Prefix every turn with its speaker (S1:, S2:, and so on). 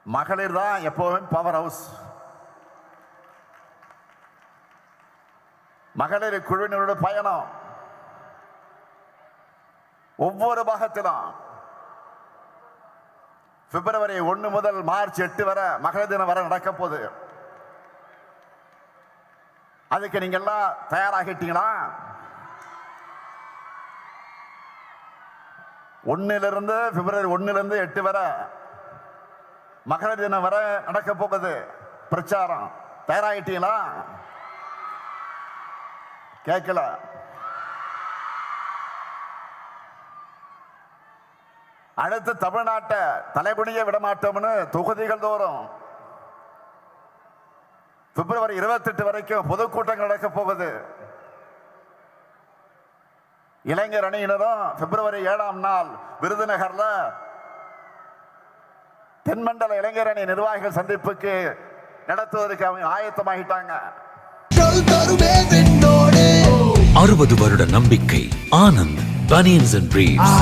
S1: மகளிர் தான் எப்பவுமே பவர் ஹவுஸ். மகளிர் குழுவினரோட பயணம் ஒவ்வொரு பாகத்திலும் பிப்ரவரி 1 முதல் மார்ச் 8 வரை மகளிர் தினம் வரை நடக்க போகுது. அதுக்கு நீங்க எல்லாம் தயாராகிட்டீங்களா? 1 பிப்ரவரி 1 8 வரை மகளிர் தினம் வரை நடக்க போகுது பிரச்சாரம். தயாராகிட்டீங்களா? கேட்கல. அடுத்து தமிழ்நாட்டை தலைகுனிய விடமாட்டோம்னு தொகுதிகள் தோறும் பிப்ரவரி 28 வரைக்கும் பொதுக்கூட்டங்கள் நடக்க போகுது. இளைஞர் அணியினரும் பிப்ரவரி 7ஆம் நாள் விருதுநகர்ல தென்மண்டல இளைஞர் அணி நிர்வாகிகள் சந்திப்புக்கு நடத்துவதற்கு அவங்க ஆயத்தமாகிட்டாங்க.
S2: 60 வருட நம்பிக்கை. Anand banians and briefs.